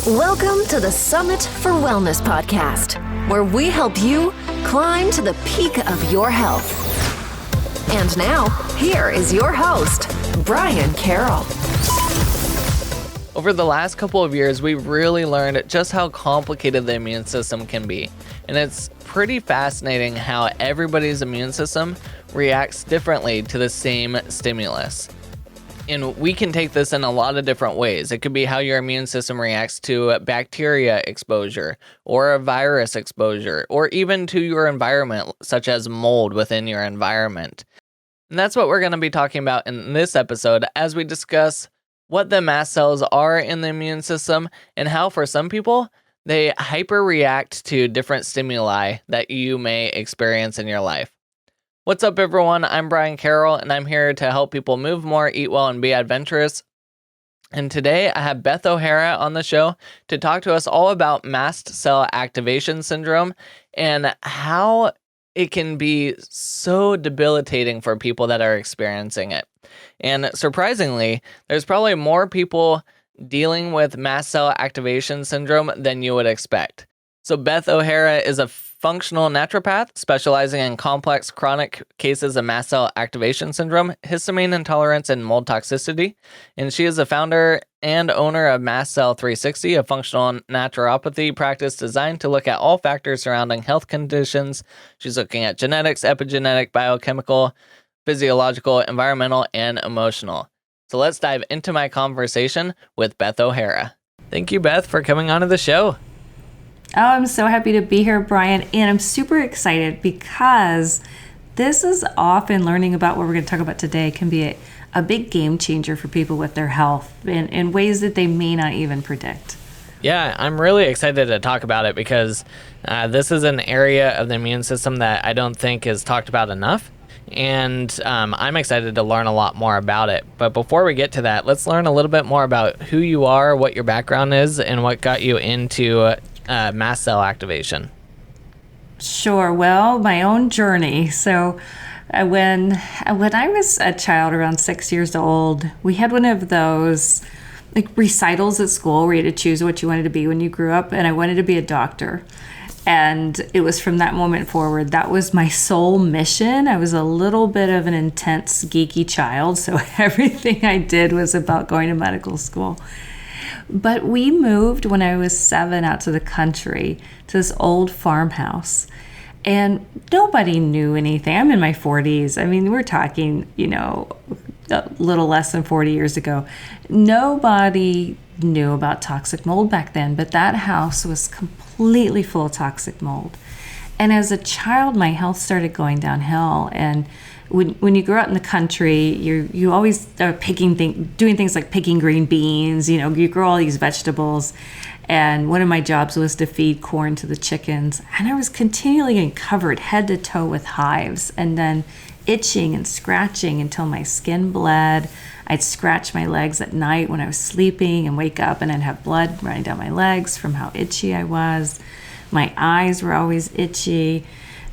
Welcome to the Summit for Wellness podcast, where we help you climb to the peak of your health. And now, here is your host, Brian Carroll. Over the last couple of years, we've really learned just how complicated the immune system can be. And it's pretty fascinating how everybody's immune system reacts differently to the same stimulus. And we can take this in a lot of different ways. It could be how your immune system reacts to bacteria exposure or a virus exposure, or even to your environment, such as mold within your environment. And that's what we're going to be talking about in this episode as we discuss what the mast cells are in the immune system and how for some people they hyperreact to different stimuli that you may experience in your life. What's up, everyone? I'm Brian Carroll, and I'm here to help people move more, eat well, and be adventurous. And today I have Beth O'Hara on the show to talk to us all about Mast Cell Activation Syndrome and how it can be so debilitating for people that are experiencing it. And surprisingly, there's probably more people dealing with Mast Cell Activation Syndrome than you would expect. So Beth O'Hara is a functional naturopath specializing in complex chronic cases of Mast Cell Activation Syndrome, histamine intolerance, and mold toxicity. And she is the founder and owner of Mast Cell 360, a functional naturopathy practice designed to look at all factors surrounding health conditions. She's looking at genetics, epigenetic, biochemical, physiological, environmental, and emotional. So let's dive into my conversation with Beth O'Hara. Thank you, Beth, for coming on to the show. Oh, I'm so happy to be here, Brian, and I'm super excited because this is often learning about what we're going to talk about today can be a big game changer for people with their health in ways that they may not even predict. Yeah, I'm really excited to talk about it because this is an area of the immune system that I don't think is talked about enough. And I'm excited to learn a lot more about it. But before we get to that, let's learn a little bit more about who you are, what your background is, and what got you into mast cell activation. Sure. Well, my own journey. So when I was a child, around 6 years old, we had one of those like recitals at school where you had to choose what you wanted to be when you grew up, and I wanted to be a doctor. And it was from that moment forward, that was my sole mission. I was a little bit of an intense, geeky child, so everything I did was about going to medical school. But we moved when I was 7 out to the country to this old farmhouse, and nobody knew anything. I'm in my 40s. I mean, we're talking, a little less than 40 years ago. Nobody knew about toxic mold back then, but that house was completely full of toxic mold. And as a child, my health started going downhill. And when you grow up in the country, you always are doing things like picking green beans. You grow all these vegetables. And one of my jobs was to feed corn to the chickens. And I was continually getting covered head to toe with hives, and then itching and scratching until my skin bled. I'd scratch my legs at night when I was sleeping and wake up and I'd have blood running down my legs from how itchy I was. My eyes were always itchy.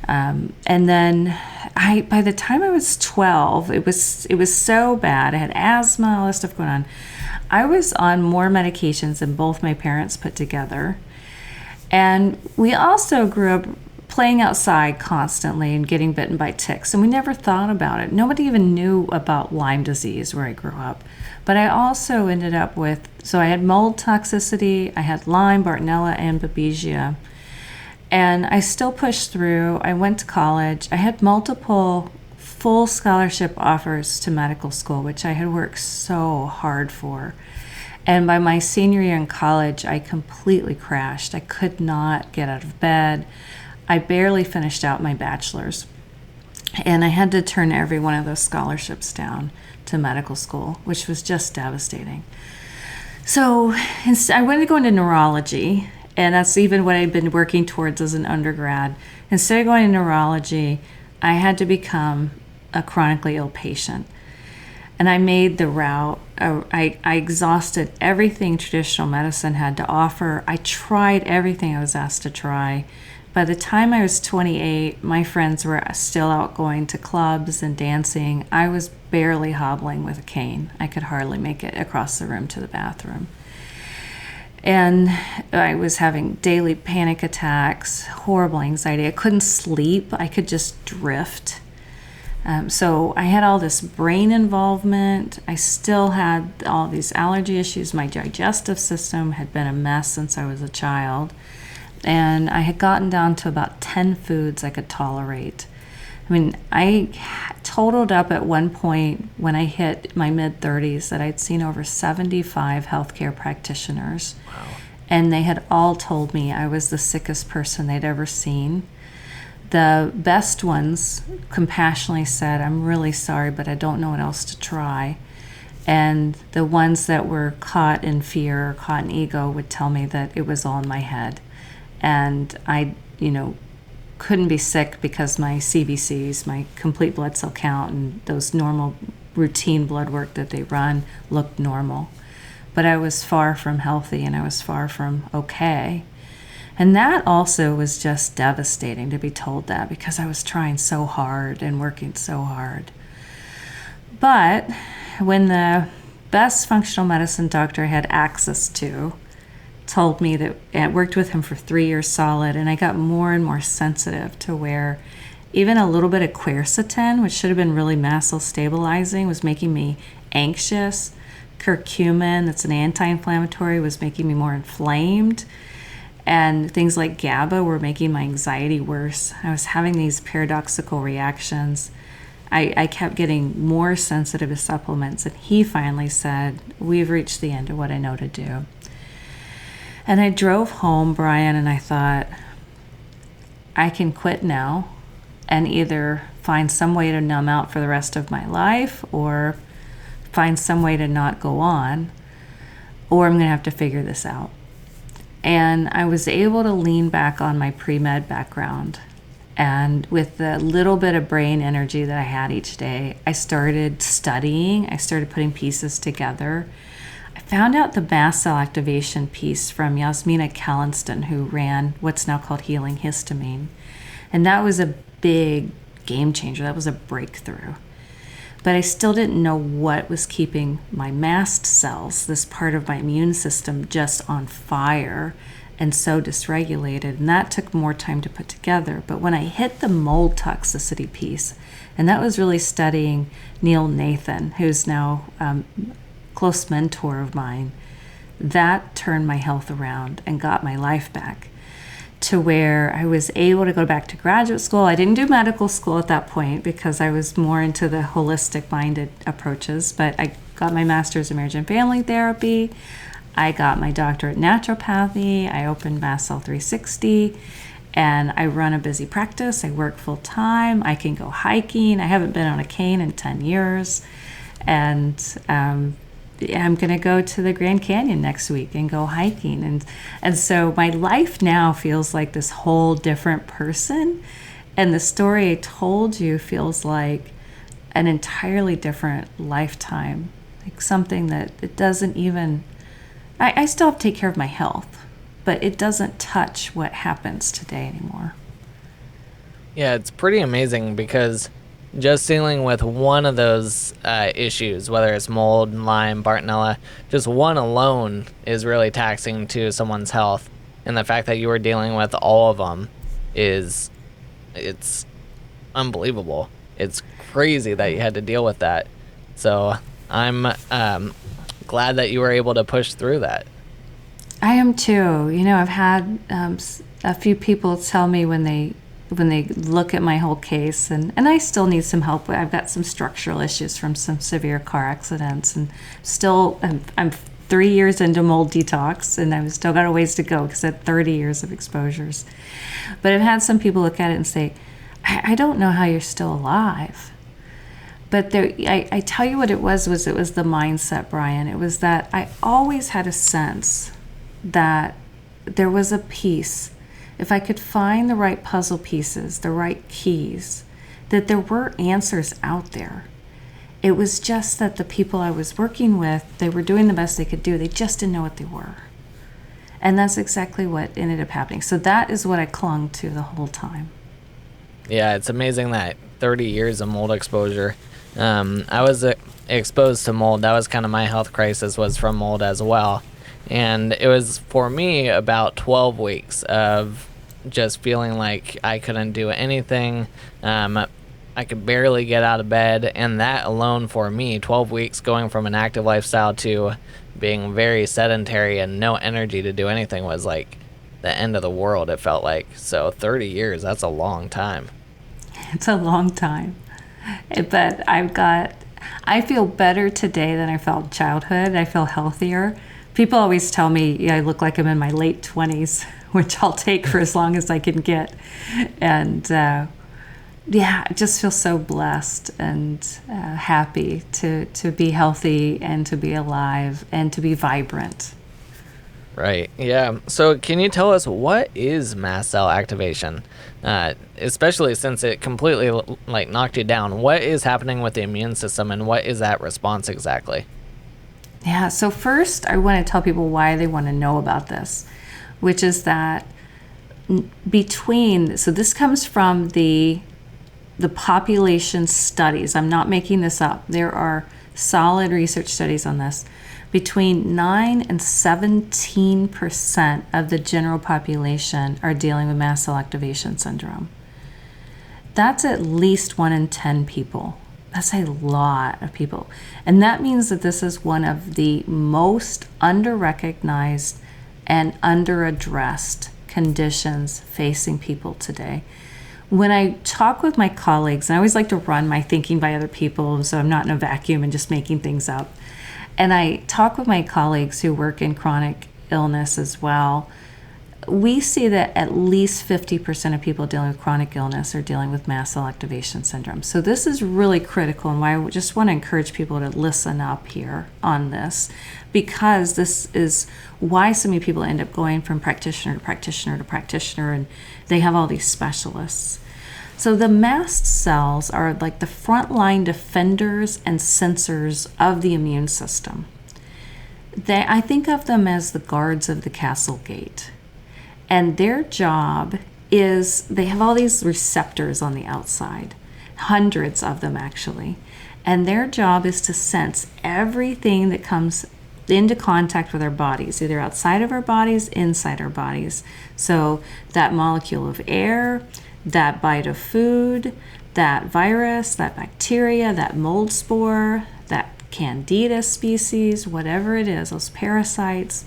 And then by the time I was 12, it was so bad. I had asthma, all this stuff going on. I was on more medications than both my parents put together. And we also grew up playing outside constantly and getting bitten by ticks, and we never thought about it. Nobody even knew about Lyme disease where I grew up. But I also ended up so I had mold toxicity, I had Lyme, Bartonella, and Babesia. And I still pushed through. I went to college. I had multiple full scholarship offers to medical school, which I had worked so hard for. And by my senior year in college, I completely crashed. I could not get out of bed. I barely finished out my bachelor's, and I had to turn every one of those scholarships down to medical school, which was just devastating. So I wanted to go into neurology, and that's even what I'd been working towards as an undergrad. Instead of going to neurology, I had to become a chronically ill patient. And I made the route. I exhausted everything traditional medicine had to offer. I tried everything I was asked to try. By the time I was 28, my friends were still out going to clubs and dancing. I was barely hobbling with a cane. I could hardly make it across the room to the bathroom. And I was having daily panic attacks, horrible anxiety. I couldn't sleep. I could just drift. So I had all this brain involvement. I still had all these allergy issues. My digestive system had been a mess since I was a child. And I had gotten down to about 10 foods I could tolerate. I mean, I totaled up at one point when I hit my mid-30s that I'd seen over 75 healthcare practitioners. Wow. And they had all told me I was the sickest person they'd ever seen. The best ones compassionately said, I'm really sorry, but I don't know what else to try. And the ones that were caught in fear or caught in ego would tell me that it was all in my head. And I, couldn't be sick because my CBCs, my complete blood cell count, and those normal routine blood work that they run looked normal. But I was far from healthy, and I was far from okay. And that also was just devastating to be told that, because I was trying so hard and working so hard. But when the best functional medicine doctor I had access to told me that, I worked with him for 3 years solid, and I got more and more sensitive to where even a little bit of quercetin, which should have been really mast cell stabilizing, was making me anxious. Curcumin, that's an anti-inflammatory, was making me more inflamed. And things like GABA were making my anxiety worse. I was having these paradoxical reactions. I kept getting more sensitive to supplements, and he finally said, we've reached the end of what I know to do. And I drove home, Brian, and I thought, I can quit now and either find some way to numb out for the rest of my life, or find some way to not go on, or I'm going to have to figure this out. And I was able to lean back on my pre-med background. And with the little bit of brain energy that I had each day, I started studying. I started putting pieces together. I found out the mast cell activation piece from Yasmina Kallinston, who ran what's now called Healing Histamine. And that was a big game changer. That was a breakthrough. But I still didn't know what was keeping my mast cells, this part of my immune system, just on fire and so dysregulated. And that took more time to put together. But when I hit the mold toxicity piece, and that was really studying Neil Nathan, who's now a close mentor of mine, that turned my health around and got my life back to where I was able to go back to graduate school. I didn't do medical school at that point because I was more into the holistic minded approaches, but I got my master's in marriage and family therapy. I got my doctorate in naturopathy. I opened Mast Cell 360, and I run a busy practice. I work full time. I can go hiking. I haven't been on a cane in 10 years. And I'm going to go to the Grand Canyon next week and go hiking. And so my life now feels like this whole different person. And the story I told you feels like an entirely different lifetime, like something that it doesn't even, I still have to take care of my health, but it doesn't touch what happens today anymore. Yeah, it's pretty amazing because just dealing with one of those issues, whether it's mold, Lyme, Bartonella, just one alone is really taxing to someone's health. And the fact that you were dealing with all of them it's unbelievable. It's crazy that you had to deal with that. So I'm glad that you were able to push through that. I am too. I've had a few people tell me when they look at my whole case, and I still need some help. I've got some structural issues from some severe car accidents, and still I'm 3 years into mold detox, and I've still got a ways to go because I had 30 years of exposures. But I've had some people look at it and say, I don't know how you're still alive. But I tell you what it was it was the mindset, Brian. It was that I always had a sense that there was a piece, if I could find the right puzzle pieces, the right keys, that there were answers out there. It was just that the people I was working with, they were doing the best they could do. They just didn't know what they were. And that's exactly what ended up happening. So that is what I clung to the whole time. Yeah, it's amazing that 30 years of mold exposure. I was exposed to mold. That was kind of my health crisis, was from mold as well. And it was, for me, about 12 weeks of just feeling like I couldn't do anything. I could barely get out of bed. And that alone, for me, 12 weeks going from an active lifestyle to being very sedentary and no energy to do anything, was like the end of the world, it felt like. So 30 years, that's a long time. It's a long time. But I feel better today than I felt in childhood. I feel healthier. People always tell me I look like I'm in my late 20s, which I'll take for as long as I can get. And I just feel so blessed and happy to be healthy and to be alive and to be vibrant. Right. Yeah. So can you tell us, what is mast cell activation? Especially since it completely knocked you down. What is happening with the immune system, and what is that response exactly? Yeah. So first, I want to tell people why they want to know about this, which is that so this comes from the population studies. I'm not making this up. There are solid research studies on this. Between 9 and 17% of the general population are dealing with mast cell activation syndrome. That's at least 1 in 10 people. That's a lot of people. And that means that this is one of the most underrecognized and underaddressed conditions facing people today. When I talk with my colleagues, and I always like to run my thinking by other people, so I'm not in a vacuum and just making things up. And I talk with my colleagues who work in chronic illness as well. We see that at least 50% of people dealing with chronic illness are dealing with mast cell activation syndrome. So this is really critical, and why I just want to encourage people to listen up here on this, because this is why so many people end up going from practitioner to practitioner to practitioner, and they have all these specialists. So the mast cells are like the frontline defenders and sensors of the immune system. I think of them as the guards of the castle gate. And their job is, they have all these receptors on the outside, hundreds of them actually. And their job is to sense everything that comes into contact with our bodies, either outside of our bodies, inside our bodies. So that molecule of air, that bite of food, that virus, that bacteria, that mold spore, that candida species, whatever it is, those parasites,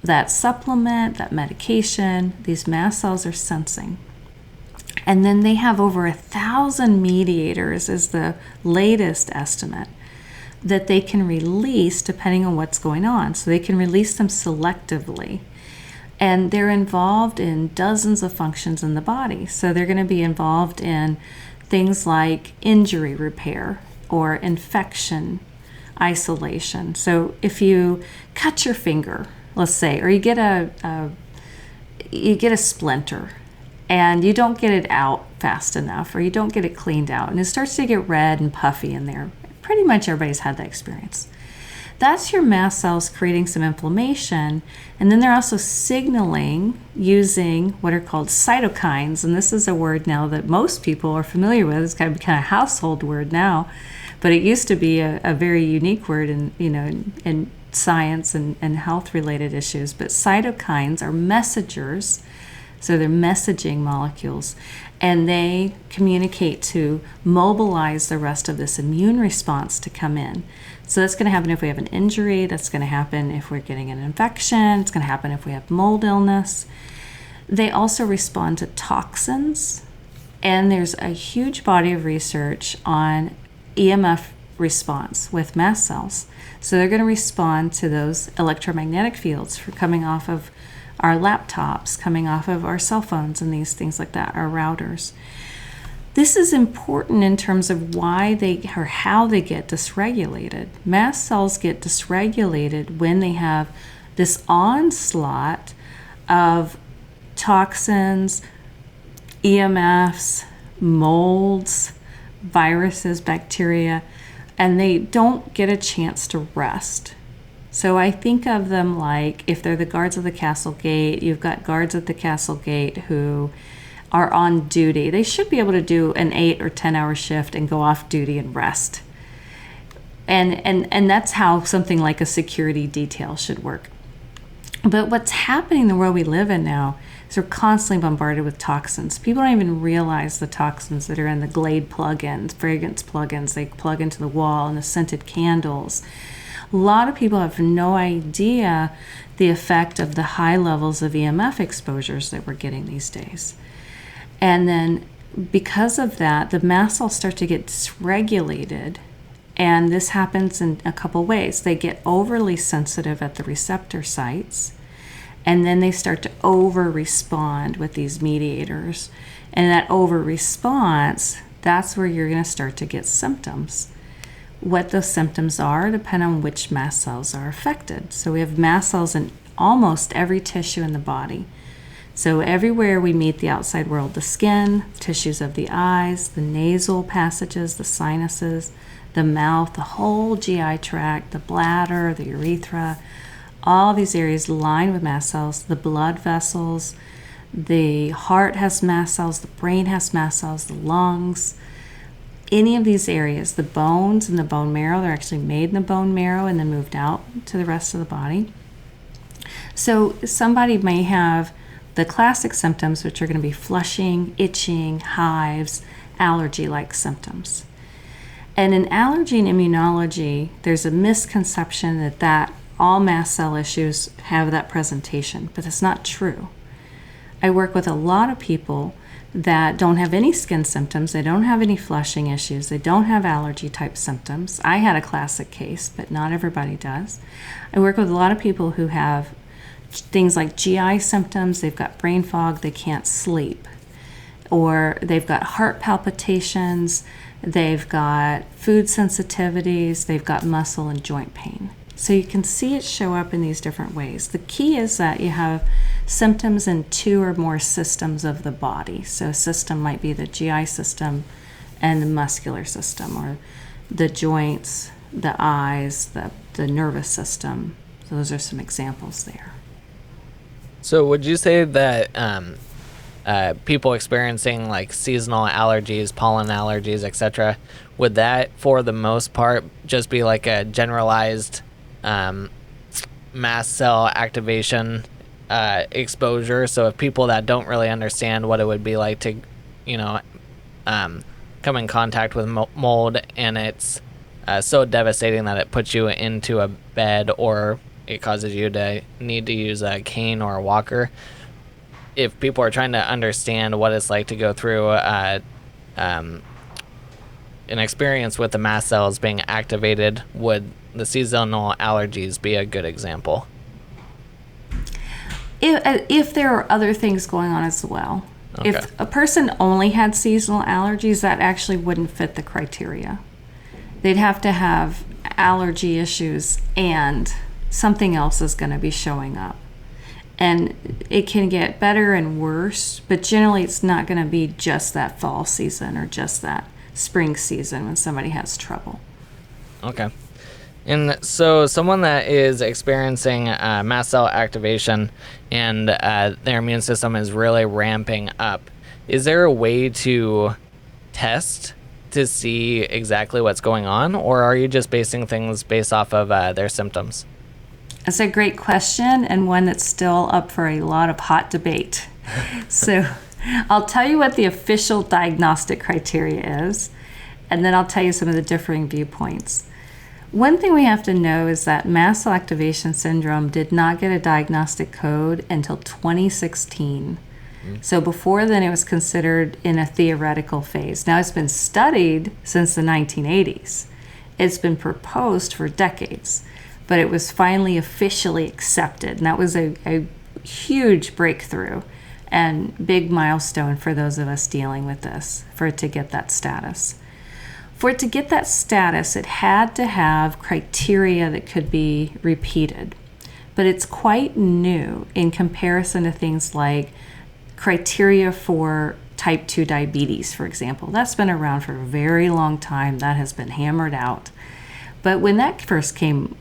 that supplement, that medication, these mast cells are sensing. And then they have over 1,000 mediators, is the latest estimate, that they can release depending on what's going on. So they can release them selectively. And they're involved in dozens of functions in the body. So they're going to be involved in things like injury repair or infection isolation. So if you cut your finger, let's say, or you get a splinter and you don't get it out fast enough, or you don't get it cleaned out, and it starts to get red and puffy in there. Pretty much everybody's had that experience. That's your mast cells creating some inflammation, and then they're also signaling using what are called cytokines, and this is a word now that most people are familiar with. It's kind of become a household word now, but it used to be a very unique word in science and health-related issues. But cytokines are messengers, so they're messaging molecules, and they communicate to mobilize the rest of this immune response to come in. So that's going to happen if we have an injury. That's going to happen if we're getting an infection. It's going to happen if we have mold illness. They also respond to toxins, and there's a huge body of research on EMF response with mast cells. So they're going to respond to those electromagnetic fields for coming off of our laptops, coming off of our cell phones and these things like that, our routers. This is important in terms of why or how they get dysregulated. Mast cells get dysregulated when they have this onslaught of toxins, EMFs, molds, viruses, bacteria, and they don't get a chance to rest. So I think of them like if they're the guards of the castle gate, you've got guards at the castle gate who are on duty. They should be able to do an 8 or 10 hour shift and go off duty and rest. And that's how something like a security detail should work. But what's happening in the world we live in now is we're constantly bombarded with toxins. People don't even realize the toxins that are in the Glade plugins, fragrance plugins. They plug into the wall, and the scented candles. A lot of people have no idea the effect of the high levels of EMF exposures that we're getting these days. And then because of that, the mast cells start to get dysregulated. And this happens in a couple ways. They get overly sensitive at the receptor sites, and then they start to over-respond with these mediators. And that over-response, that's where you're going to start to get symptoms. What those symptoms are depend on which mast cells are affected. So we have mast cells in almost every tissue in the body. So everywhere we meet the outside world, the skin, tissues of the eyes, the nasal passages, the sinuses, the mouth, the whole GI tract, the bladder, the urethra, all these areas lined with mast cells, the blood vessels, the heart has mast cells, the brain has mast cells, the lungs, any of these areas, the bones and the bone marrow, they're actually made in the bone marrow and then moved out to the rest of the body. So somebody may have the classic symptoms, which are going to be flushing, itching, hives, allergy-like symptoms. And in allergy and immunology, there's a misconception that all mast cell issues have that presentation, but it's not true. I work with a lot of people that don't have any skin symptoms, they don't have any flushing issues, they don't have allergy type symptoms. I had a classic case, but not everybody does. I work with a lot of people who have things like GI symptoms, they've got brain fog, they can't sleep, or they've got heart palpitations, they've got food sensitivities, they've got muscle and joint pain. So you can see it show up in these different ways. The key is that you have symptoms in 2 or more systems of the body. So a system might be the GI system and the muscular system, or the joints, the eyes, the nervous system. So those are some examples there. So would you say that people experiencing like seasonal allergies, pollen allergies, etc., would that for the most part just be like a generalized mast cell activation exposure? So if people that don't really understand what it would be like to, come in contact with mold, and it's so devastating that it puts you into a bed or it causes you to need to use a cane or a walker. If people are trying to understand what it's like to go through an experience with the mast cells being activated, would the seasonal allergies be a good example? If there are other things going on as well. Okay. If a person only had seasonal allergies, that actually wouldn't fit the criteria. They'd have to have allergy issues and something else is going to be showing up. And it can get better and worse, but generally it's not going to be just that fall season or just that spring season when somebody has trouble. Okay. And so someone that is experiencing mast cell activation and their immune system is really ramping up, is there a way to test to see exactly what's going on, or are you just basing things based off of their symptoms? That's a great question, and one that's still up for a lot of hot debate. So I'll tell you what the official diagnostic criteria is, and then I'll tell you some of the differing viewpoints. One thing we have to know is that Mast Cell Activation Syndrome did not get a diagnostic code until 2016. So before then, it was considered in a theoretical phase. Now, it's been studied since the 1980s. It's been proposed for decades, but it was finally officially accepted. And that was a huge breakthrough and big milestone for those of us dealing with this, for it to get that status. For it to get that status, it had to have criteria that could be repeated. But it's quite new in comparison to things like criteria for type 2 diabetes, for example. That's been around for a very long time. That has been hammered out. But when that first came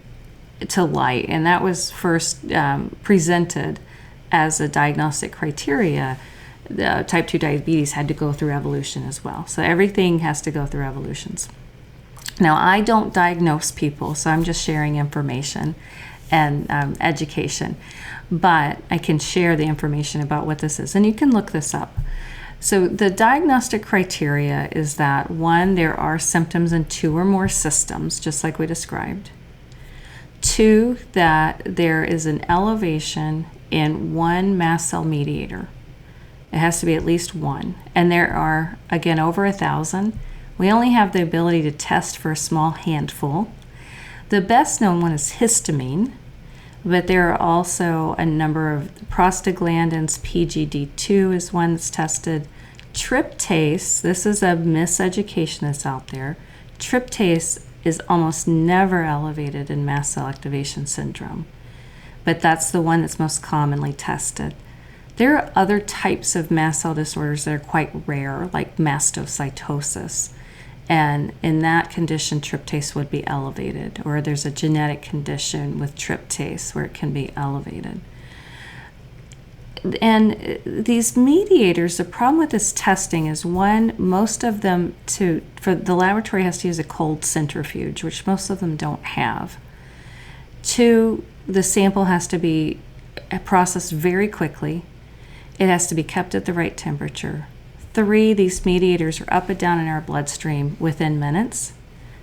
to light, and that was first presented as a diagnostic criteria, the type 2 diabetes had to go through evolution as well. So everything has to go through evolutions. Now, I don't diagnose people, so I'm just sharing information. and education, but I can share the information about what this is, and you can look this up. So the diagnostic criteria is that 1, there are symptoms in 2 or more systems, just like we described. 2, that there is an elevation in 1 mast cell mediator. It has to be at least 1. And there are, again, over 1,000. We only have the ability to test for a small handful. The best known one is histamine, but there are also a number of prostaglandins. PGD2 is one that's tested. Tryptase, this is a miseducation that's out there. Tryptase is almost never elevated in mast cell activation syndrome, but that's the one that's most commonly tested. There are other types of mast cell disorders that are quite rare, like mastocytosis, and in that condition, tryptase would be elevated, or there's a genetic condition with tryptase where it can be elevated. And these mediators, the problem with this testing is, 1, most of them, for the laboratory has to use a cold centrifuge, which most of them don't have. 2, the sample has to be processed very quickly. It has to be kept at the right temperature. 3, these mediators are up and down in our bloodstream within minutes,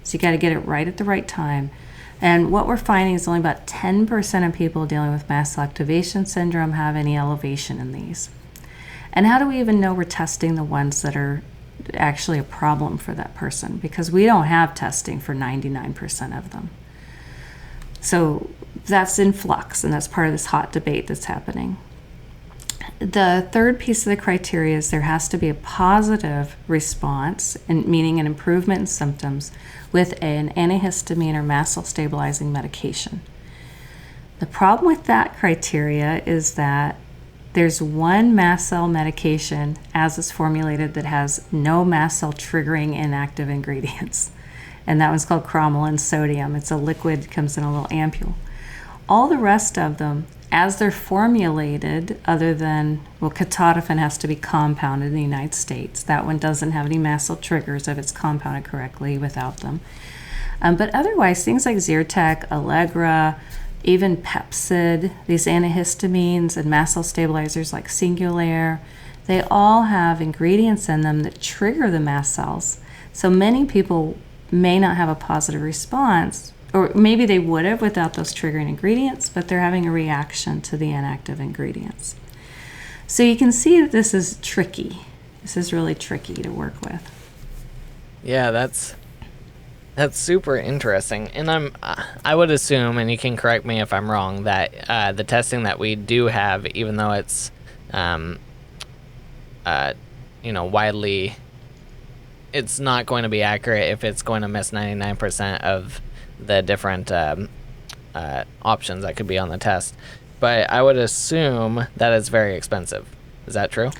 so you got to get it right at the right time. And what we're finding is only about 10% of people dealing with mast cell activation syndrome have any elevation in these. And how do we even know we're testing the ones that are actually a problem for that person? Because we don't have testing for 99% of them. So that's in flux, and that's part of this hot debate that's happening. The third piece of the criteria is there has to be a positive response, meaning an improvement in symptoms, with an antihistamine or mast cell stabilizing medication. The problem with that criteria is that there's 1 mast cell medication as it's formulated that has no mast cell triggering inactive ingredients, and that one's called cromolyn sodium. It's a liquid, comes in a little ampule. All the rest of them, as they're formulated, other than, ketotifen has to be compounded in the United States. That one doesn't have any mast cell triggers if it's compounded correctly without them. But otherwise, things like Zyrtec, Allegra, even Pepcid, these antihistamines and mast cell stabilizers like Singulair, they all have ingredients in them that trigger the mast cells. So many people may not have a positive response, or maybe they would have without those triggering ingredients, but they're having a reaction to the inactive ingredients. So you can see that this is tricky. This is really tricky to work with. Yeah, that's super interesting. And I would assume, and you can correct me if I'm wrong, that the testing that we do have, even though it's widely, it's not going to be accurate if it's going to miss 99% of the different options that could be on the test. But I would assume that it's very expensive. Is that true?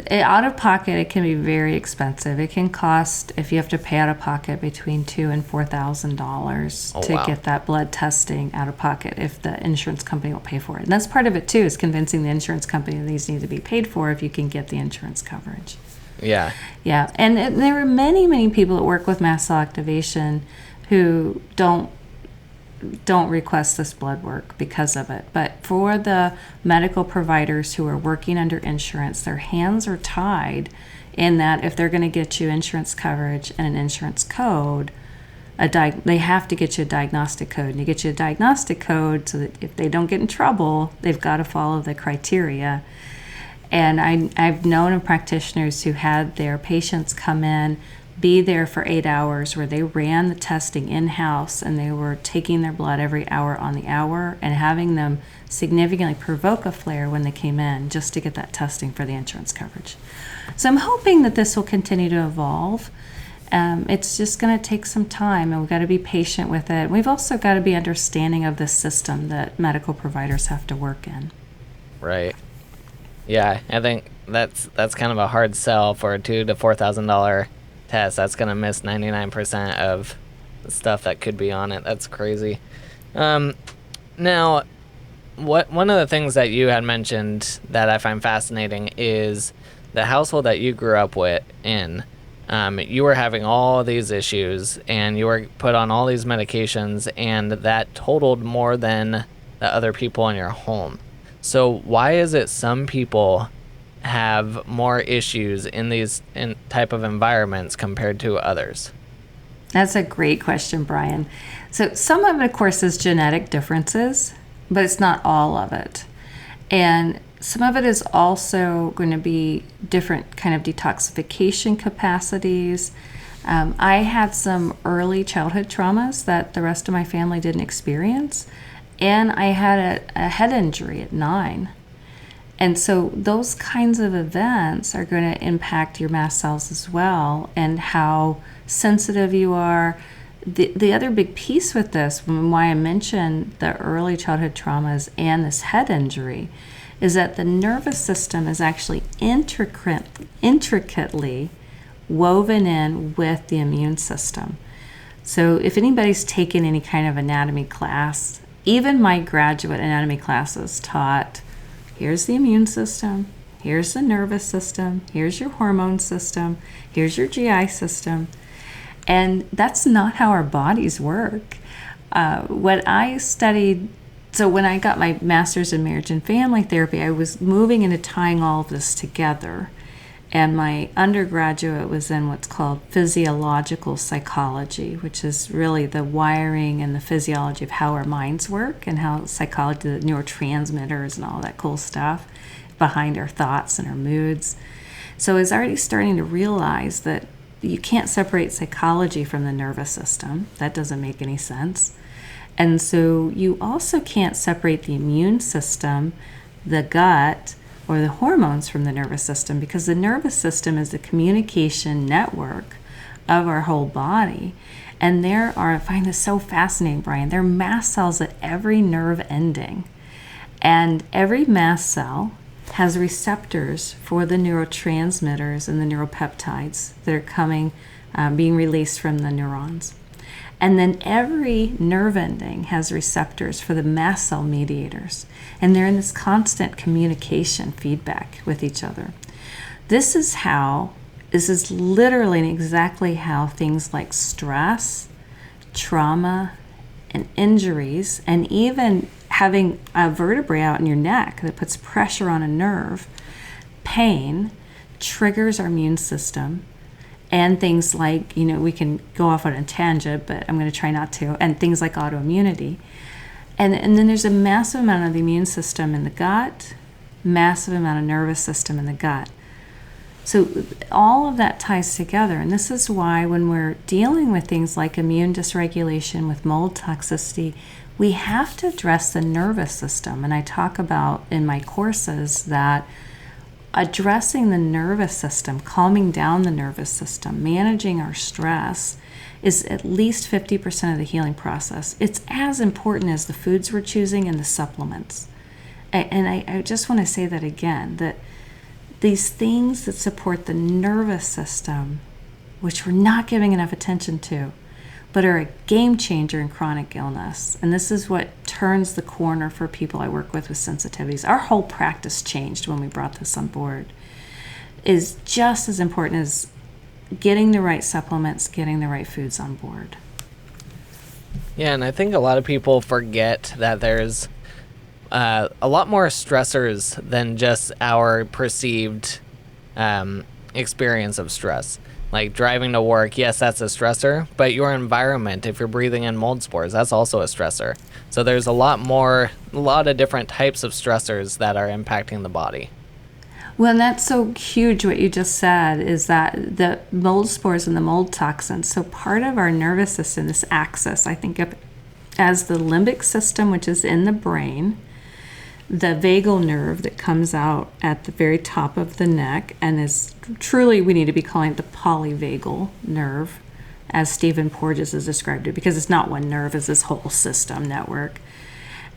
Out of pocket, it can be very expensive. It can cost, if you have to pay out of pocket, between $2,000 and $4,000 to get that blood testing out of pocket if the insurance company will pay for it. And that's part of it too, is convincing the insurance company that these need to be paid for if you can get the insurance coverage. Yeah. Yeah, and there are many, many people that work with mast cell activation who don't request this blood work because of it. But for the medical providers who are working under insurance, their hands are tied in that if they're going to get you insurance coverage and an insurance code, they have to get you a diagnostic code. And you get you a diagnostic code so that if they don't get in trouble, they've got to follow the criteria. And I've known of practitioners who had their patients come in, be there for 8 hours, where they ran the testing in-house and they were taking their blood every hour on the hour and having them significantly provoke a flare when they came in just to get that testing for the insurance coverage. So I'm hoping that this will continue to evolve. It's just going to take some time, and we've got to be patient with it. We've also got to be understanding of the system that medical providers have to work in. Right. Yeah, I think that's kind of a hard sell for a $2,000 to $4,000 test. That's going to miss 99% of the stuff that could be on it. That's crazy. Now, one of the things that you had mentioned that I find fascinating is the household that you grew up in. you were having all these issues and you were put on all these medications, and that totaled more than the other people in your home. So why is it some people have more issues in these type of environments compared to others? That's a great question, Brian. So some of it, of course, is genetic differences, but it's not all of it. And some of it is also going to be different kind of detoxification capacities. I had some early childhood traumas that the rest of my family didn't experience. And I had a head injury at 9. And so those kinds of events are going to impact your mast cells as well, and how sensitive you are. The other big piece with this, why I mentioned the early childhood traumas and this head injury, is that the nervous system is actually intricately woven in with the immune system. So if anybody's taken any kind of anatomy class, even my graduate anatomy classes taught, here's the immune system, here's the nervous system, here's your hormone system, here's your GI system. And that's not how our bodies work. What I studied, so when I got my master's in marriage and family therapy, I was moving into tying all of this together. And my undergraduate was in what's called physiological psychology, which is really the wiring and the physiology of how our minds work and how psychology, the neurotransmitters and all that cool stuff behind our thoughts and our moods. So I was already starting to realize that you can't separate psychology from the nervous system. That doesn't make any sense. And so you also can't separate the immune system, the gut, or the hormones from the nervous system, because the nervous system is the communication network of our whole body. And there are, I find this so fascinating, Brian, there are mast cells at every nerve ending. And every mast cell has receptors for the neurotransmitters and the neuropeptides that are coming, being released from the neurons. And then every nerve ending has receptors for the mast cell mediators. And they're in this constant communication feedback with each other. This is literally and exactly how things like stress, trauma, and injuries, and even having a vertebrae out in your neck that puts pressure on a nerve, pain, triggers our immune system. And things like, we can go off on a tangent, but I'm going to try not to, and things like autoimmunity. And then there's a massive amount of the immune system in the gut, massive amount of nervous system in the gut. So all of that ties together. And this is why when we're dealing with things like immune dysregulation with mold toxicity, we have to address the nervous system. And I talk about in my courses that addressing the nervous system, calming down the nervous system, managing our stress is at least 50% of the healing process. It's as important as the foods we're choosing and the supplements. And I just want to say that again, that these things that support the nervous system, which we're not giving enough attention to, but are a game changer in chronic illness. And this is what turns the corner for people I work with sensitivities. Our whole practice changed when we brought this on board. Is just as important as getting the right supplements, getting the right foods on board. Yeah, and I think a lot of people forget that there's a lot more stressors than just our perceived experience of stress. Like driving to work, yes, that's a stressor, but your environment, if you're breathing in mold spores, that's also a stressor. So there's a lot of different types of stressors that are impacting the body. Well, and that's so huge what you just said, is that the mold spores and the mold toxins. So part of our nervous system, this axis, I think of as the limbic system, which is in the brain, the vagal nerve that comes out at the very top of the neck and is truly, we need to be calling it the polyvagal nerve, as Stephen Porges has described it, because it's not one nerve, it's this whole system network.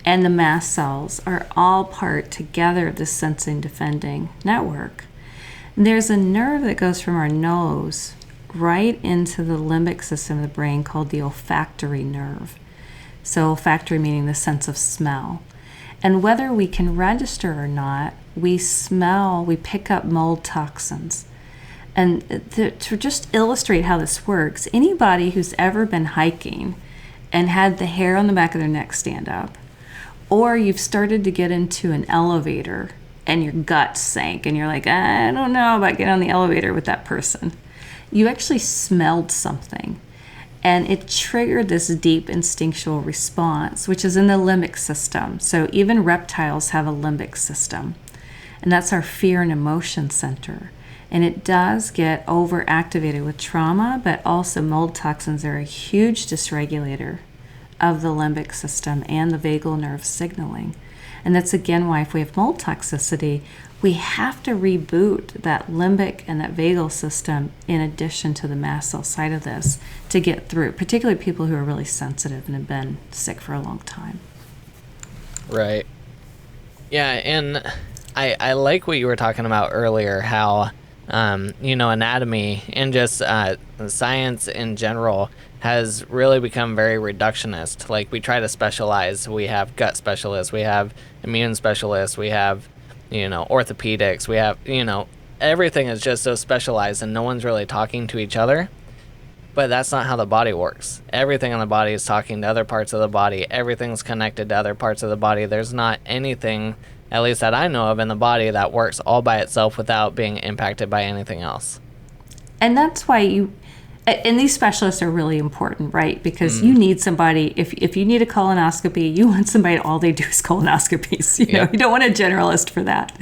And the mast cells are all part together of this sensing defending network. There's a nerve that goes from our nose right into the limbic system of the brain called the olfactory nerve. So olfactory meaning the sense of smell. And whether we can register or not, we pick up mold toxins. And to just illustrate how this works, anybody who's ever been hiking and had the hair on the back of their neck stand up, or you've started to get into an elevator and your gut sank and you're like, I don't know about getting on the elevator with that person. You actually smelled something and it triggered this deep instinctual response, which is in the limbic system. So even reptiles have a limbic system, and that's our fear and emotion center. And it does get overactivated with trauma, but also mold toxins are a huge dysregulator of the limbic system and the vagal nerve signaling. And that's again why if we have mold toxicity, we have to reboot that limbic and that vagal system in addition to the mast cell side of this to get through, particularly people who are really sensitive and have been sick for a long time. Right. Yeah, and I like what you were talking about earlier, how anatomy and just science in general has really become very reductionist. Like, we try to specialize. We have gut specialists, we have immune specialists, we have, orthopedics, we have, everything is just so specialized and no one's really talking to each other. But that's not how the body works. Everything in the body is talking to other parts of the body. Everything's connected to other parts of the body. There's not anything, at least that I know of, in the body that works all by itself without being impacted by anything else. And that's why and these specialists are really important, right? Because you need somebody, if you need a colonoscopy, you want somebody, all they do is colonoscopies. You don't want a generalist for that.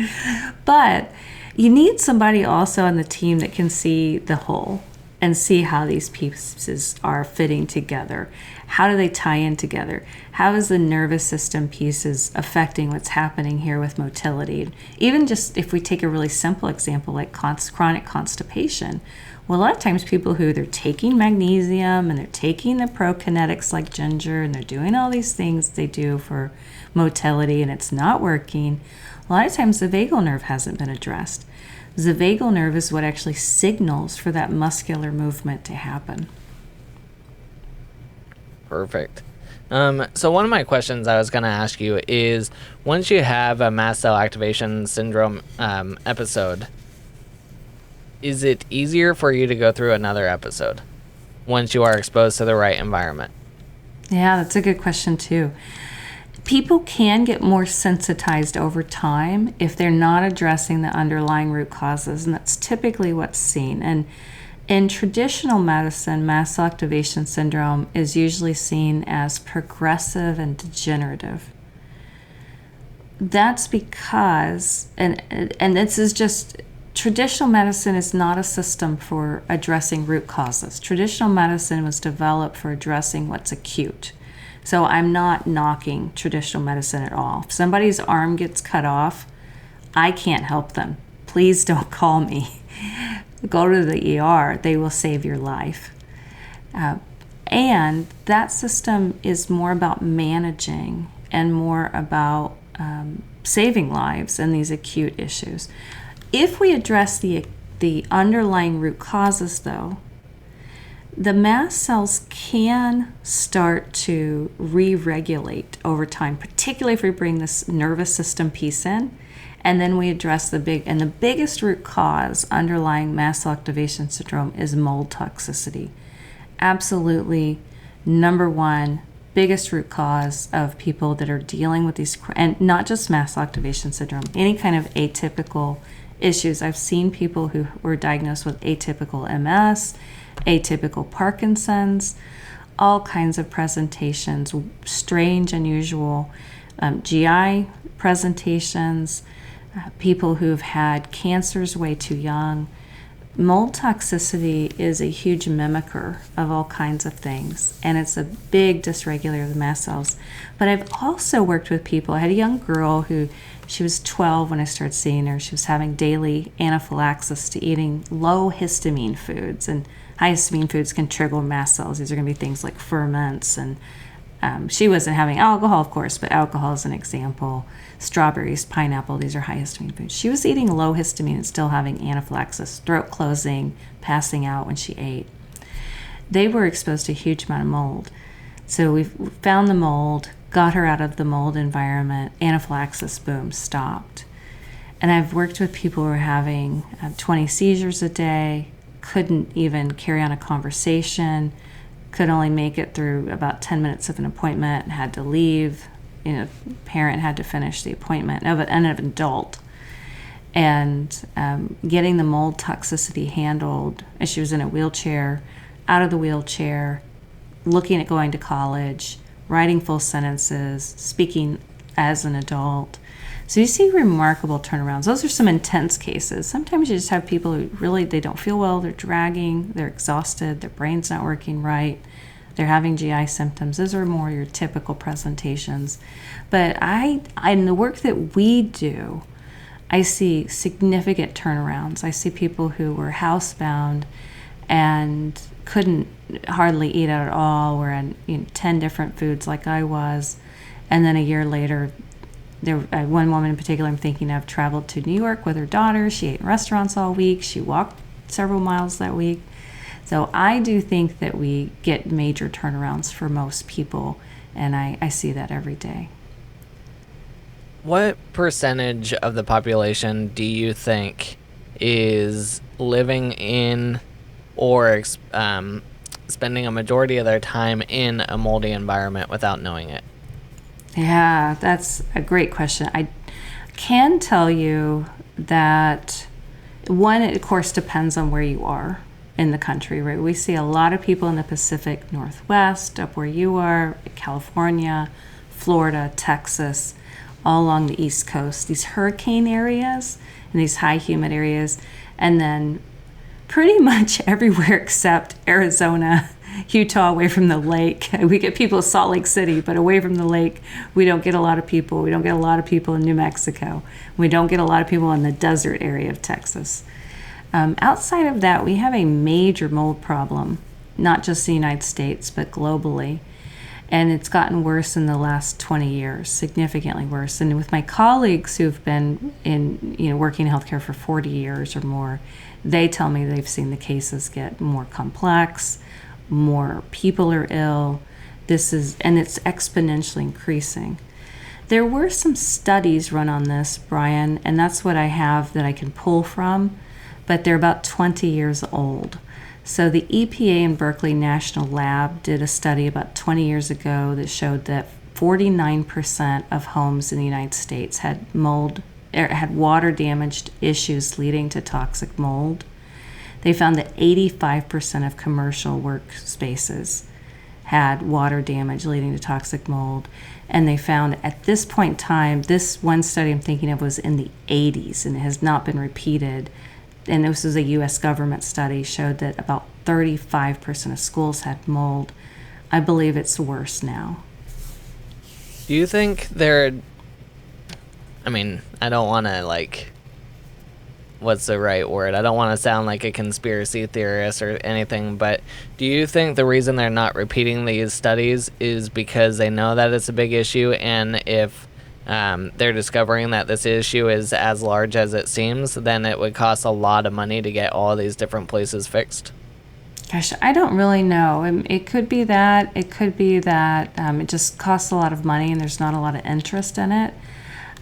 But you need somebody also on the team that can see the whole and see how these pieces are fitting together. How do they tie in together? How is the nervous system pieces affecting what's happening here with motility? Even just if we take a really simple example like chronic constipation, well, a lot of times people who they're taking magnesium and they're taking the prokinetics like ginger and they're doing all these things they do for motility and it's not working, a lot of times the vagal nerve hasn't been addressed. The vagal nerve is what actually signals for that muscular movement to happen. Perfect. So one of my questions I was going to ask you is, once you have a mast cell activation syndrome episode, is it easier for you to go through another episode once you are exposed to the right environment? Yeah, that's a good question too. People can get more sensitized over time if they're not addressing the underlying root causes, and that's typically what's seen. And in traditional medicine, mast cell activation syndrome is usually seen as progressive and degenerative. That's because, and this is just, traditional medicine is not a system for addressing root causes. Traditional medicine was developed for addressing what's acute. So I'm not knocking traditional medicine at all. If somebody's arm gets cut off, I can't help them. Please don't call me. Go to the ER. They will save your life. And that system is more about managing and more about saving lives in these acute issues. If we address the underlying root causes, though, the mast cells can start to re-regulate over time, particularly if we bring this nervous system piece in, and then we address the biggest root cause underlying mast cell activation syndrome is mold toxicity. Absolutely, number one, biggest root cause of people that are dealing with these, and not just mast cell activation syndrome, any kind of atypical issues. I've seen people who were diagnosed with atypical MS, atypical Parkinson's, all kinds of presentations, strange, unusual GI presentations, people who've had cancers way too young. Mold toxicity is a huge mimicker of all kinds of things, and it's a big dysregulator of the mast cells. But I've also worked with people. I had a young girl who, she was 12 when I started seeing her. She was having daily anaphylaxis to eating low histamine foods, and high histamine foods can trigger mast cells. These are going to be things like ferments, and she wasn't having alcohol, of course, but alcohol is an example. Strawberries, pineapple, these are high histamine foods. She was eating low histamine and still having anaphylaxis, throat closing, passing out when she ate. They were exposed to a huge amount of mold. So we found the mold, got her out of the mold environment, anaphylaxis, boom, stopped. And I've worked with people who are having 20 seizures a day, couldn't even carry on a conversation, could only make it through about 10 minutes of an appointment and had to leave. Parent had to finish the appointment of an adult. And getting the mold toxicity handled, as she was in a wheelchair, out of the wheelchair, looking at going to college, writing full sentences, speaking as an adult. So you see remarkable turnarounds. Those are some intense cases. Sometimes you just have people who really, they don't feel well, they're dragging, they're exhausted, their brain's not working right, they're having GI symptoms. Those are more your typical presentations. But in the work that we do, I see significant turnarounds. I see people who were housebound and couldn't hardly eat at all, were on 10 different foods like I was, and then a year later, one woman in particular I'm thinking of traveled to New York with her daughter. She ate in restaurants all week. She walked several miles that week. So I do think that we get major turnarounds for most people, and I see that every day. What percentage of the population do you think is living in or spending a majority of their time in a moldy environment without knowing it? Yeah, that's a great question. I can tell you that, one, it of course depends on where you are in the country, right? We see a lot of people in the Pacific Northwest, up where you are, California, Florida, Texas, all along the East Coast, these hurricane areas and these high humid areas, and then pretty much everywhere except Arizona, Utah, away from the lake. We get people in Salt Lake City, but away from the lake, we don't get a lot of people. We don't get a lot of people in New Mexico. We don't get a lot of people in the desert area of Texas. Outside of that, we have a major mold problem, not just the United States, but globally. And it's gotten worse in the last 20 years, significantly worse. And with my colleagues who've been working in healthcare for 40 years or more, they tell me they've seen the cases get more complex, more people are ill. And it's exponentially increasing. There were some studies run on this, Brian, and that's what I have that I can pull from, but they're about 20 years old. So the EPA and Berkeley National Lab did a study about 20 years ago that showed that 49% of homes in the United States had water damaged issues leading to toxic mold. They found that 85% of commercial workspaces had water damage leading to toxic mold. And they found at this point in time, this one study I'm thinking of was in the 80s and it has not been repeated. And this was a U.S. government study, showed that about 35% of schools had mold. I believe it's worse now. Do you think I don't want to, what's the right word? I don't want to sound like a conspiracy theorist or anything, but do you think the reason they're not repeating these studies is because they know that it's a big issue, and if they're discovering that this issue is as large as it seems, then it would cost a lot of money to get all these different places fixed? Gosh, I don't really know. It could be that. It could be that it just costs a lot of money and there's not a lot of interest in it.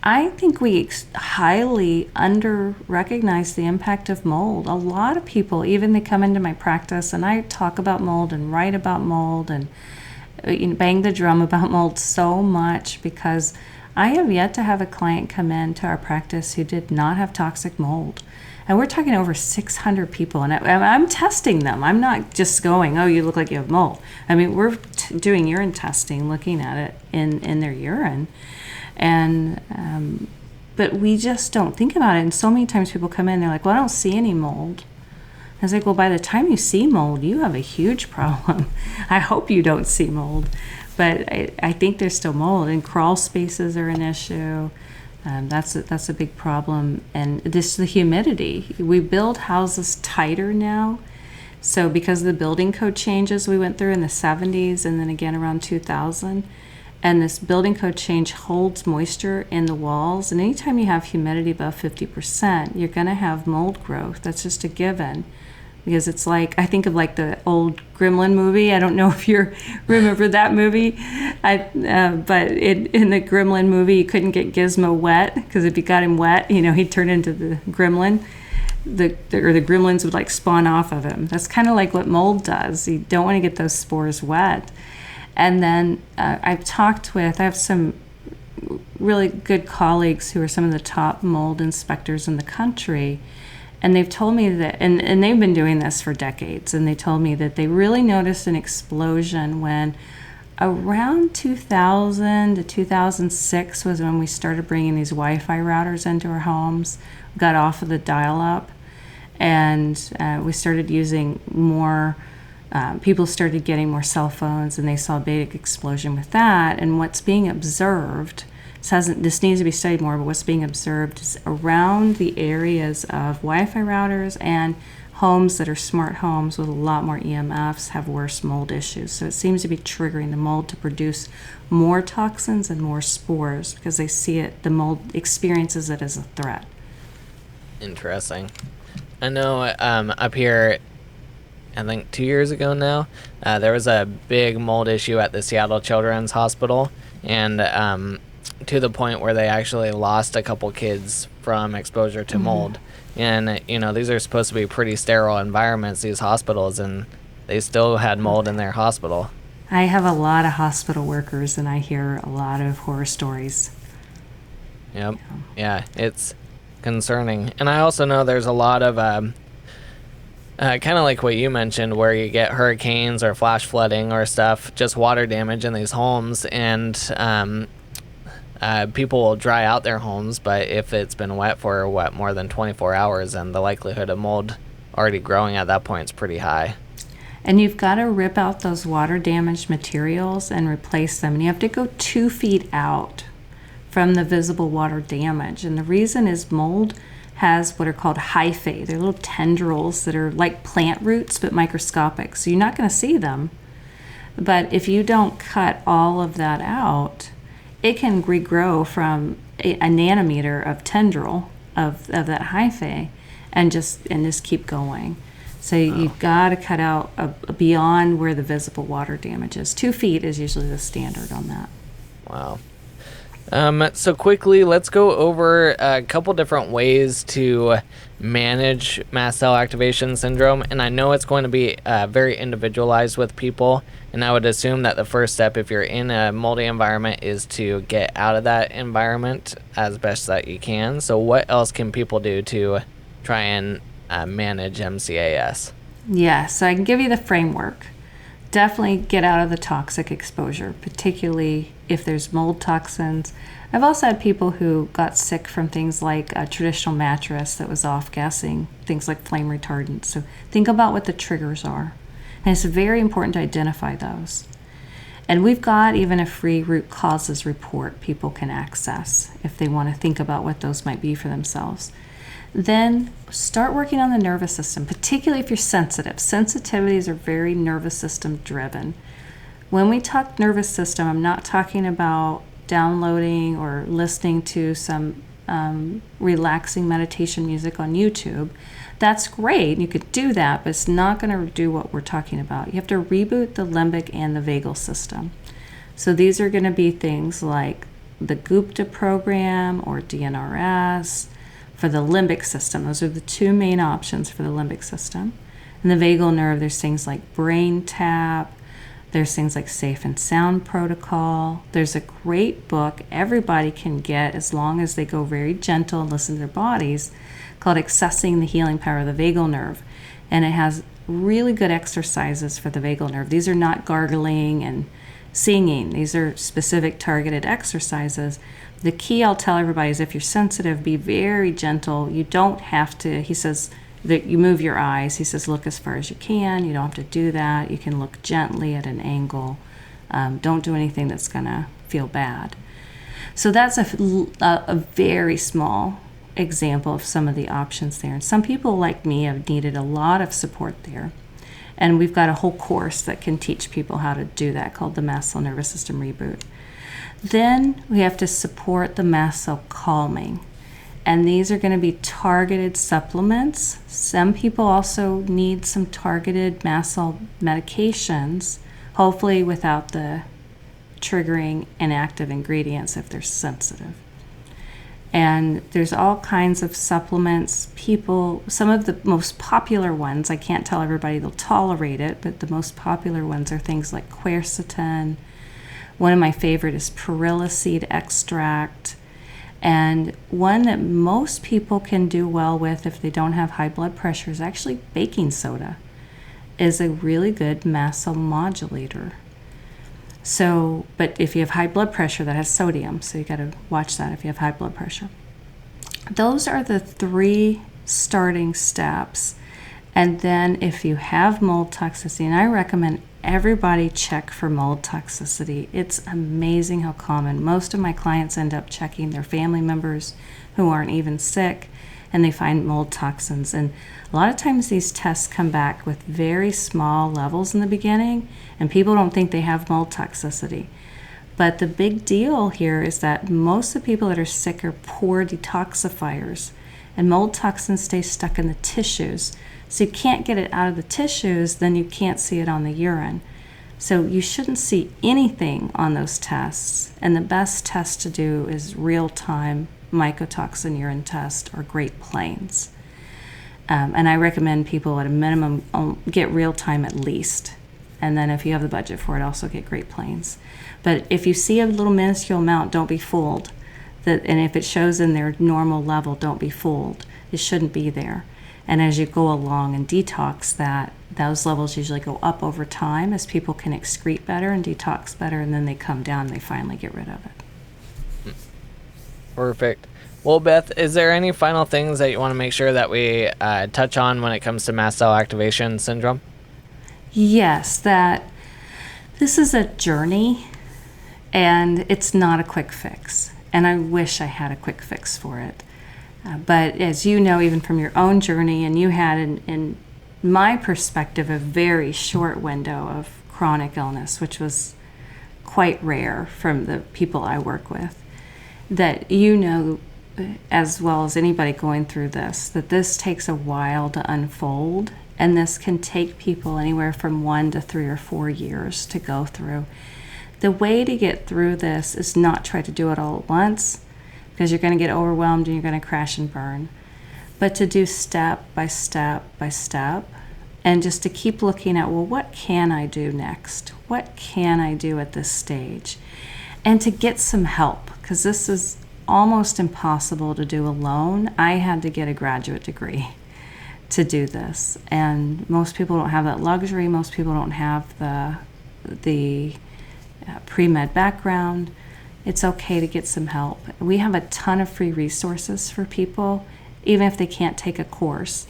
I think we highly under-recognize the impact of mold. A lot of people, even they come into my practice and I talk about mold and write about mold and bang the drum about mold so much, because I have yet to have a client come in to our practice who did not have toxic mold. And we're talking over 600 people, and I'm testing them. I'm not just going, oh, you look like you have mold. We're doing urine testing, looking at it in their urine. And but we just don't think about it. And so many times people come in, they're like, well, I don't see any mold. I was like, well, by the time you see mold, you have a huge problem. I hope you don't see mold. But I think there's still mold, and crawl spaces are an issue. That's a big problem. And the humidity. We build houses tighter now. So because of the building code changes we went through in the 70s and then again around 2000, and this building code change holds moisture in the walls. And anytime you have humidity above 50%, you're going to have mold growth. That's just a given. because it's like, I think of like the old Gremlin movie. I don't know if you remember that movie, but in the Gremlin movie, you couldn't get Gizmo wet, because if you got him wet, he'd turn into the gremlin. The gremlins would like spawn off of him. That's kind of like what mold does. You don't want to get those spores wet. And then I have some really good colleagues who are some of the top mold inspectors in the country. And they've told me that, and they've been doing this for decades, and they told me that they really noticed an explosion when around 2000 to 2006 was when we started bringing these Wi-Fi routers into our homes, got off of the dial-up, and we started using more, people started getting more cell phones, and they saw a big explosion with that. And what's being observed, this needs to be studied more, but what's being observed is around the areas of Wi-Fi routers and homes that are smart homes with a lot more EMFs have worse mold issues. So it seems to be triggering the mold to produce more toxins and more spores, because they see it, the mold experiences it as a threat. Interesting. I know up here, I think 2 years ago now, there was a big mold issue at the Seattle Children's Hospital, and to the point where they actually lost a couple kids from exposure to mold. And, these are supposed to be pretty sterile environments, these hospitals, and they still had mold in their hospital. I have a lot of hospital workers, and I hear a lot of horror stories. Yep. Yeah, it's concerning. And I also know there's a lot of kind of like what you mentioned, where you get hurricanes or flash flooding or stuff, just water damage in these homes, and people will dry out their homes, but if it's been wet for more than 24 hours, and the likelihood of mold already growing at that point is pretty high. And you've got to rip out those water damaged materials and replace them. And you have to go 2 feet out from the visible water damage. And the reason is mold has what are called hyphae. They're little tendrils that are like plant roots but microscopic. So you're not going to see them. But if you don't cut all of that out, it can regrow from a nanometer of tendril of that hyphae and just keep going. So you've got to cut out beyond where the visible water damage is. 2 feet is usually the standard on that. Wow. So quickly, let's go over a couple different ways to manage mast cell activation syndrome. And I know it's going to be very individualized with people. And I would assume that the first step, if you're in a moldy environment, is to get out of that environment as best that you can. So what else can people do to try and manage MCAS? Yeah, so I can give you the framework. Definitely get out of the toxic exposure, particularly if there's mold toxins. I've also had people who got sick from things like a traditional mattress that was off-gassing, things like flame retardants. So think about what the triggers are. And it's very important to identify those. And we've got even a free root causes report people can access if they want to think about what those might be for themselves. Then start working on the nervous system, particularly if you're sensitive. Sensitivities are very nervous system driven. When we talk nervous system, I'm not talking about downloading or listening to some relaxing meditation music on YouTube. That's great, you could do that, but it's not going to do what we're talking about. You have to reboot the limbic and the vagal system. So these are going to be things like the Gupta program or DNRS. For the limbic system, those are the two main options for the limbic system. In the vagal nerve, there's things like brain tap, there's things like Safe and Sound Protocol. There's a great book everybody can get as long as they go very gentle and listen to their bodies, called Accessing the Healing Power of the Vagal Nerve. And it has really good exercises for the vagal nerve. These are not gargling and singing. These are specific targeted exercises. The key I'll tell everybody is if you're sensitive, be very gentle. You don't have to, he says, that you move your eyes. He says, look as far as you can. You don't have to do that. You can look gently at an angle. Don't do anything that's going to feel bad. So that's a very small example of some of the options there. And some people like me have needed a lot of support there. And we've got a whole course that can teach people how to do that called the Mast Cell Nervous System Reboot. Then we have to support the mast cell calming. And these are going to be targeted supplements. Some people also need some targeted mast cell medications, hopefully without the triggering inactive ingredients if they're sensitive. And there's all kinds of supplements. Some of the most popular ones, I can't tell everybody they'll tolerate it, but the most popular ones are things like quercetin. One of my favorite is perilla seed extract. And one that most people can do well with if they don't have high blood pressure is actually baking soda. Is a really good mast cell modulator. So, but if you have high blood pressure, that has sodium, so you got to watch that if you have high blood pressure. Those are the 3 starting steps. And then if you have mold toxicity, and I recommend everybody check for mold toxicity. It's amazing how common. Most of my clients end up checking their family members who aren't even sick, and they find mold toxins. And a lot of times these tests come back with very small levels in the beginning, and people don't think they have mold toxicity. But the big deal here is that most of the people that are sick are poor detoxifiers, and mold toxins stay stuck in the tissues. So you can't get it out of the tissues, then you can't see it on the urine. So you shouldn't see anything on those tests. And the best test to do is real-time mycotoxin urine test or Great Plains. And I recommend people at a minimum get real-time at least. And then if you have the budget for it, also get Great Plains. But if you see a little minuscule amount, don't be fooled. And if it shows in their normal level, don't be fooled. It shouldn't be there. And as you go along and detox those levels usually go up over time as people can excrete better and detox better, and then they come down and they finally get rid of it. Perfect. Well, Beth, is there any final things that you want to make sure that we touch on when it comes to mast cell activation syndrome? Yes, that this is a journey and it's not a quick fix. And I wish I had a quick fix for it. But as you know, even from your own journey, and you had, in my perspective, a very short window of chronic illness, which was quite rare from the people I work with, that you know as well as anybody going through this, that this takes a while to unfold, and this can take people anywhere from 1 to 3 or 4 years to go through. The way to get through this is not try to do it all at once, because you're going to get overwhelmed and you're going to crash and burn. But to do step by step by step, and just to keep looking at, well, what can I do next? What can I do at this stage? And to get some help, because this is almost impossible to do alone. I had to get a graduate degree to do this. And most people don't have that luxury. Most people don't have the pre-med background. It's okay to get some help. We have a ton of free resources for people, even if they can't take a course.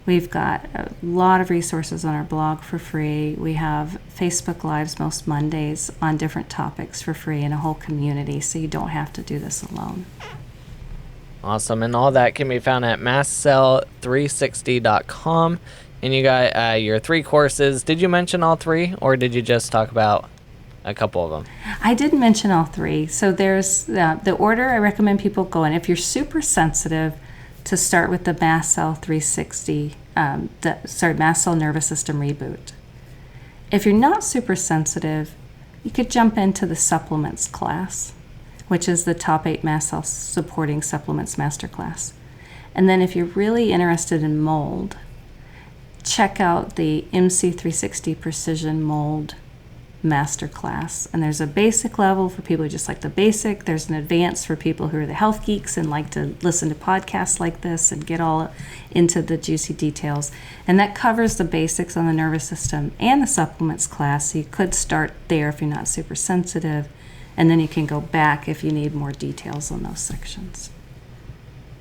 We've got a lot of resources on our blog for free. We have Facebook Lives most Mondays on different topics for free, and a whole community, so you don't have to do this alone. Awesome. And all that can be found at mastcell360.com. And you got your 3 courses. Did you mention all 3, or did you just talk about a couple of them? I did mention all 3. So there's the order I recommend people go in. If you're super sensitive, to start with the Mast Cell 360, Mast Cell Nervous System Reboot. If you're not super sensitive, you could jump into the supplements class, which is the top 8 mast cell supporting supplements masterclass. And then if you're really interested in mold, check out the MC360 Precision Mold Masterclass. And there's a basic level for people who just like the basic. There's an advanced for people who are the health geeks and like to listen to podcasts like this and get all into the juicy details. And that covers the basics on the nervous system and the supplements class. So you could start there if you're not super sensitive, and then you can go back if you need more details on those sections.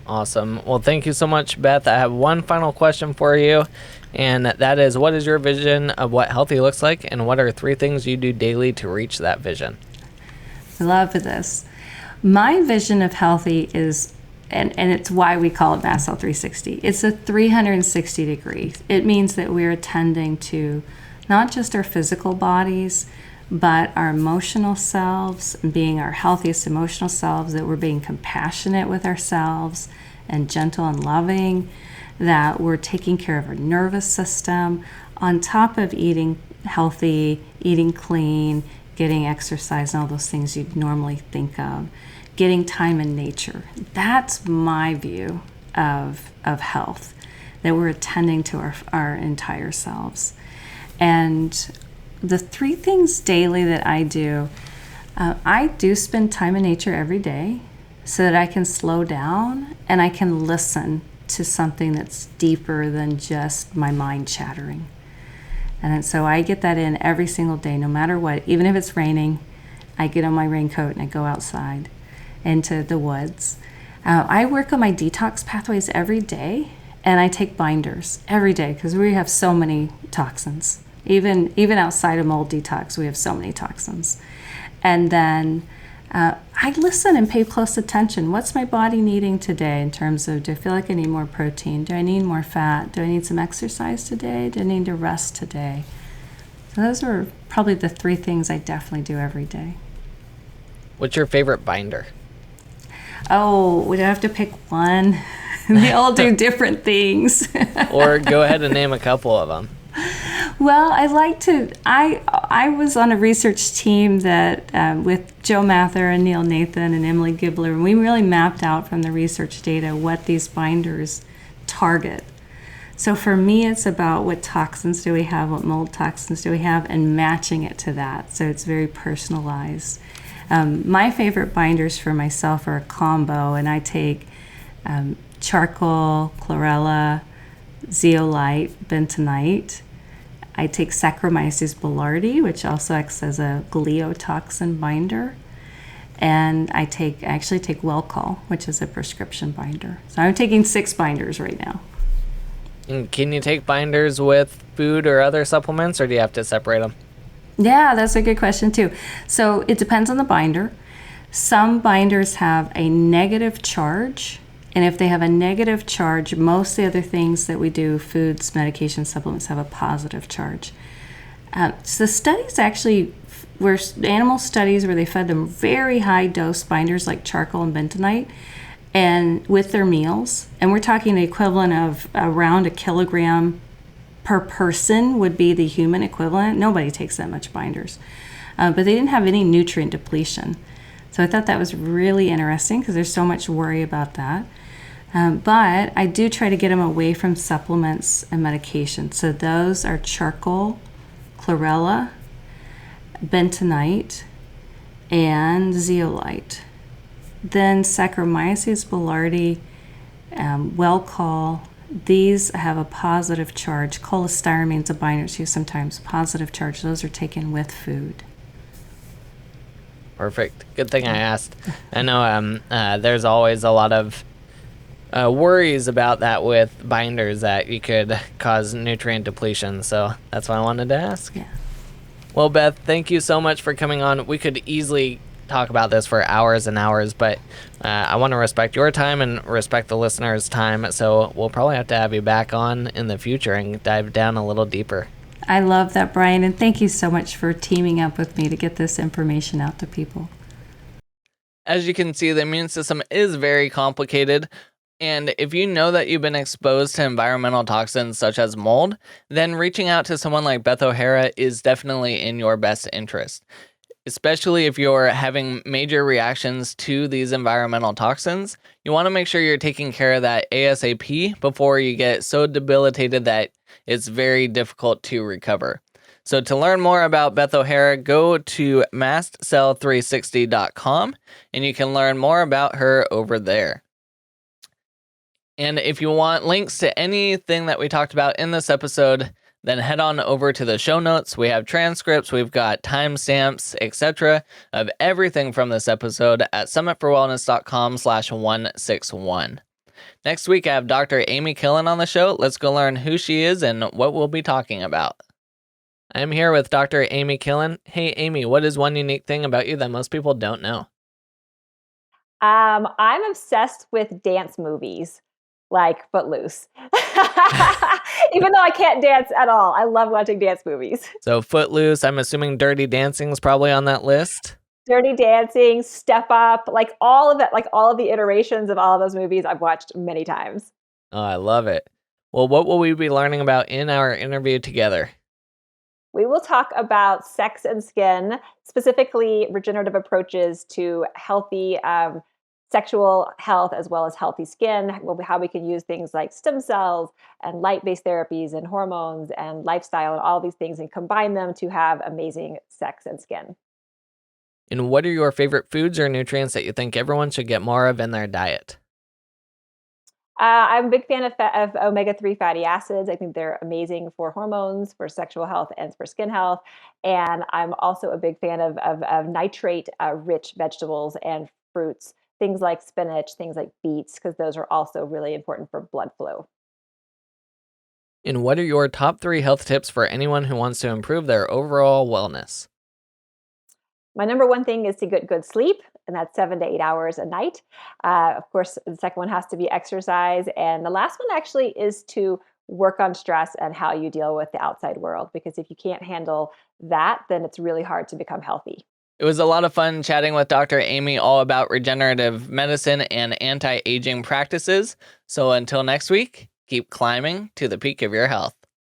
Awesome. Well, thank you so much, Beth. I have one final question for you, and that is, what is your vision of what healthy looks like, and what are 3 things you do daily to reach that vision? I love this. My vision of healthy is, and it's why we call it Mast Cell 360, it's a 360 degrees. It means that we're attending to not just our physical bodies, but our emotional selves, being our healthiest emotional selves, that we're being compassionate with ourselves, and gentle and loving, that we're taking care of our nervous system on top of eating healthy, eating clean, getting exercise, and all those things you'd normally think of, getting time in nature. That's my view of health, that we're attending to our entire selves. And the 3 things daily that I do spend time in nature every day so that I can slow down and I can listen to something that's deeper than just my mind chattering. And so I get that in every single day, no matter what. Even if it's raining, I get on my raincoat and I go outside into the woods. I work on my detox pathways every day, and I take binders every day because we have so many toxins. Even outside of mold detox, we have so many toxins. And then I listen and pay close attention. What's my body needing today in terms of, do I feel like I need more protein? Do I need more fat? Do I need some exercise today? Do I need to rest today? So those are probably the 3 things I definitely do every day. What's your favorite binder? Oh, would I have to pick one? They all do different things. Or go ahead and name a couple of them. Well, I was on a research team that with Joe Mather and Neil Nathan and Emily Gibbler, and we really mapped out from the research data what these binders target. So for me, it's about what toxins do we have, what mold toxins do we have, and matching it to that. So it's very personalized. My favorite binders for myself are a combo, and I take charcoal, chlorella, zeolite, bentonite. I take Saccharomyces boulardii, which also acts as a gliotoxin binder. And I actually take Welchol, which is a prescription binder. So I'm taking 6 binders right now. And can you take binders with food or other supplements, or do you have to separate them? Yeah, that's a good question too. So it depends on the binder. Some binders have a negative charge. And if they have a negative charge, most of the other things that we do, foods, medication, supplements, have a positive charge. So the studies actually were animal studies where they fed them very high dose binders like charcoal and bentonite and with their meals. And we're talking the equivalent of around 1 kilogram per person would be the human equivalent. Nobody takes that much binders. But they didn't have any nutrient depletion. So I thought that was really interesting because there's so much worry about that. But I do try to get them away from supplements and medication. So those are charcoal, chlorella, bentonite, and zeolite. Then Saccharomyces boulardii, Welchol, these have a positive charge. Cholestyramines, a binder too, sometimes positive charge. Those are taken with food. Perfect. Good thing I asked. I know there's always a lot of worries about that with binders, that you could cause nutrient depletion. So that's why I wanted to ask. Yeah. Well, Beth, thank you so much for coming on. We could easily talk about this for hours and hours, but I want to respect your time and respect the listeners' time. So we'll probably have to have you back on in the future and dive down a little deeper. I love that, Brian, and thank you so much for teaming up with me to get this information out to people. As you can see, the immune system is very complicated. And if you know that you've been exposed to environmental toxins such as mold, then reaching out to someone like Beth O'Hara is definitely in your best interest, especially if you're having major reactions to these environmental toxins. You want to make sure you're taking care of that ASAP before you get so debilitated that it's very difficult to recover. So to learn more about Beth O'Hara, go to mastcell360.com and you can learn more about her over there. And if you want links to anything that we talked about in this episode, then head on over to the show notes. We have transcripts, we've got timestamps, etc. of everything from this episode at summitforwellness.com/161. Next week, I have Dr. Amy Killen on the show. Let's go learn who she is and what we'll be talking about. I'm here with Dr. Amy Killen. Hey, Amy, what is one unique thing about you that most people don't know? I'm obsessed with dance movies, like Footloose. Even though I can't dance at all, I love watching dance movies. So Footloose, I'm assuming Dirty Dancing is probably on that list? Dirty Dancing, Step Up, like all of it, like all of the iterations of all of those movies I've watched many times. Oh, I love it. Well, what will we be learning about in our interview together? We will talk about sex and skin, specifically regenerative approaches to healthy sexual health as well as healthy skin, how we can use things like stem cells and light based therapies and hormones and lifestyle and all these things and combine them to have amazing sex and skin. And what are your favorite foods or nutrients that you think everyone should get more of in their diet? I'm a big fan of omega-3 fatty acids. I think they're amazing for hormones, for sexual health, and for skin health. And I'm also a big fan of nitrate-rich vegetables and fruits, things like spinach, things like beets, because those are also really important for blood flow. And what are your top 3 health tips for anyone who wants to improve their overall wellness? My number one thing is to get good sleep, and that's 7 to 8 hours a night. Of course, the second one has to be exercise. And the last one actually is to work on stress and how you deal with the outside world. Because if you can't handle that, then it's really hard to become healthy. It was a lot of fun chatting with Dr. Amy all about regenerative medicine and anti-aging practices. So until next week, keep climbing to the peak of your health.